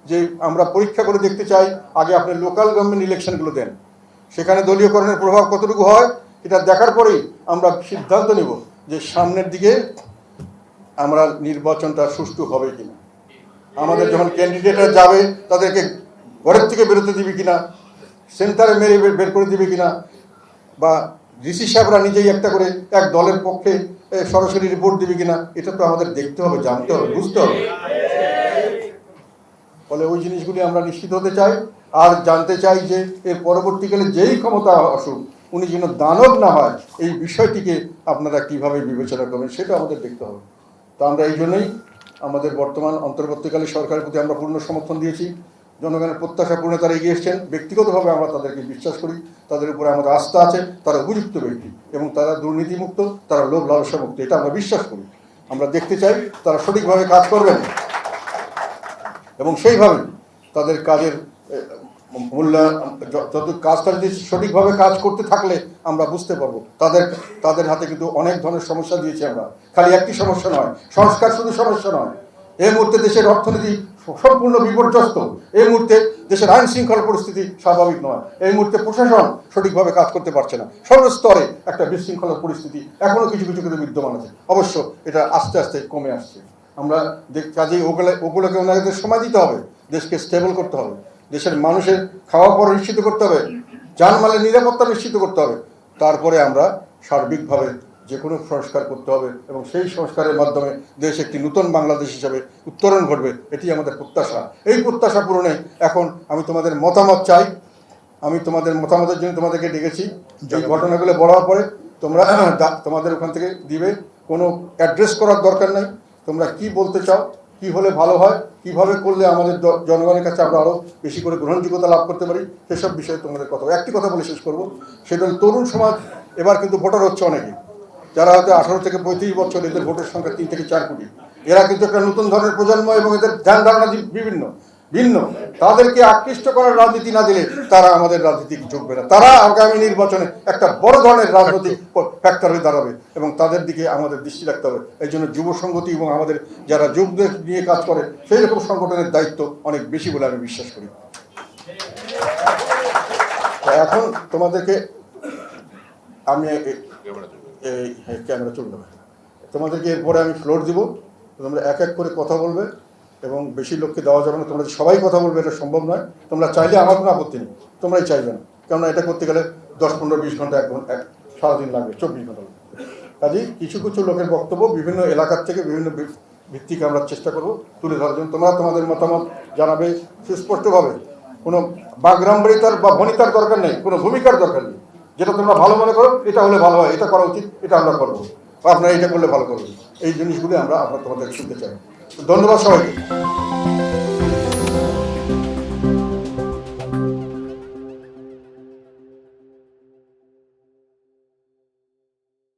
A: যে আমরা পরীক্ষা করে দেখতে চাই, আগে আপনি লোকাল গভর্নমেন্ট ইলেকশনগুলো দেন, সেখানে দলীয়করণের প্রভাব কতটুকু হয়, এটা দেখার পরেই আমরা সিদ্ধান্ত নেব যে সামনের দিকে আমরা নির্বাচনটা সুষ্ঠু হবে কিনা। আমাদের যখন ক্যান্ডিডেটরা যাবে, তাদেরকে ঘরের থেকে বেরোতে দিবে কিনা, সেন্টারে মেরে বের করে দিবে কিনা, বা ডিসি সাহেবরা নিজেই একটা করে এক দলের পক্ষে সরাসরি রিপোর্ট দিবে কিনা, এটা তো আমাদের দেখতে হবে, জানতে হবে, বুঝতে হবে। ফলে ওই জিনিসগুলি আমরা নিশ্চিত হতে চাই। আর জানতে চাই যে এর পরবর্তীকালে যেই ক্ষমতা আসুক, উনি যেন দানব না হয়, এই বিষয়টিকে আপনারা কিভাবে বিবেচনা করবেন সেটা আমাদের দেখতে হবে। তো আমরা এই জন্যই আমাদের বর্তমান অন্তর্বর্তীকালে সরকারের প্রতি আমরা পূর্ণ সমর্থন দিয়েছি। জনগণের প্রত্যাশা পূরণে তারা এগিয়ে এসছেন। ব্যক্তিগতভাবে আমরা তাদেরকে বিশ্বাস করি, তাদের উপরে আমাদের আস্থা আছে। তারা উপযুক্ত ব্যক্তি এবং তারা দুর্নীতিমুক্ত, তারা লোভ লালসা মুক্ত, এটা আমরা বিশ্বাস করি। আমরা দেখতে চাই তারা সঠিকভাবে কাজ করবেন এবং সেইভাবে তাদের কাজের মূল্যায়ন, যত কাজটা যদি সঠিকভাবে কাজ করতে থাকলে আমরা বুঝতে পারবো তাদের হাতে কিন্তু অনেক ধরনের সমস্যা দিয়েছি আমরা। খালি একটি সমস্যা নয়, সংস্কার শুধু সমস্যা নয়। এই মুহূর্তে দেশের অর্থনীতি সম্পূর্ণ বিপর্যস্ত। এই মুহূর্তে দেশের আইন শৃঙ্খলা পরিস্থিতি স্বাভাবিক নয়। এই মুহূর্তে প্রশাসন সঠিকভাবে কাজ করতে পারছে না। সর্বস্তরে একটা বিশৃঙ্খলার পরিস্থিতি এখনও কিছু কিছু কিন্তু বিদ্যমান আছে। অবশ্য এটা আস্তে আস্তে কমে আসছে। আমরা কাজেই ওগুলোকে ওনাদের সময় দিতে হবে, দেশকে স্টেবল করতে হবে, দেশের মানুষের খাওয়া পড়া নিশ্চিত করতে হবে, জানমালের নিরাপত্তা নিশ্চিত করতে হবে। তারপরে আমরা সার্বিকভাবে যে কোনো সংস্কার করতে হবে এবং সেই সংস্কারের মাধ্যমে দেশ একটি নতুন বাংলাদেশ হিসাবে উত্তরণ ঘটবে, এটি আমাদের প্রত্যাশা। এই প্রত্যাশা পূরণে এখন আমি তোমাদের মতামত চাই। আমি তোমাদের মতামতের জন্য তোমাদেরকে ডেকেছি। এই ঘটনাগুলো বলার পরে তোমরা তোমাদের ওখান থেকে দিবে, কোনো অ্যাড্রেস করার দরকার নেই। তোমরা কি বলতে চাও, কি হলে ভালো হয়, কিভাবে করলে আমাদের জনগণের কাছে আমরা আরও বেশি করে গ্রহণযোগ্যতা লাভ করতে পারি, সেসব বিষয়ে তোমাদের কথা। একটি কথা বলে শেষ করবো, সেটা হল তরুণ সমাজ এবার কিন্তু ভোটার হচ্ছে অনেকে, যারা হয়তো 18 থেকে 35 বছর, এদের ভোটের সংখ্যা 3 থেকে 4 কোটি। এরা কিন্তু একটা নতুন ধরনের প্রজন্ম এবং এদের ধ্যান ধারণা ভিন্ন। তাদেরকে আকৃষ্ট করার রাজনীতি না দিলে তারা আমাদের রাজনীতি যোগবে না। তারা আগামী নির্বাচনে একটা বড় ধরনের রাজনৈতিক ফ্যাক্টর হয়ে দাঁড়াবে এবং তাদের দিকে আমাদের দৃষ্টি রাখতে হবে। এই জন্য যুব সংগতি এবং আমাদের যারা যুবদের নিয়ে কাজ করে সেই রকম সংগঠনের দায়িত্ব অনেক বেশি বলে আমি বিশ্বাস করি। এখন তোমাদেরকে আমি ক্যামেরা চলে যাবে, তোমাদেরকে এরপরে আমি ফ্লোর দিব। তোমরা এক এক করে কথা বলবে এবং বেশি লোককে দেওয়া যাবে না। তোমরা সবাই কথা বলবে এটা সম্ভব নয়। তোমরা চাইলে আমার কোনো আপত্তি নেই, তোমরাই চাইবে না, কেননা এটা করতে গেলে 10, 15, 20 ঘন্টা, সারাদিন লাগবে, 24 ঘন্টা লাগবে। কাজেই কিছু কিছু লোকের বক্তব্য বিভিন্ন এলাকার থেকে বিভিন্ন ভিত্তিকে আমরা চেষ্টা করব তুলে ধরার জন্য। তোমরা তোমাদের মতামত জানাবে সুস্পষ্টভাবে। কোনো বাগ্রামবাড়িতার বা বনিতার দরকার নেই, কোনো ভূমিকার দরকার নেই। যেটা তোমরা ভালো মনে করো, এটা হলে ভালো হয়, এটা করা উচিত, এটা আমরা করবো, আপনারা এটা করলে ভালো করবেন, এই জিনিসগুলি আমরা তোমাদের শুনতে চাই। ধন্যবাদ সবাইকে।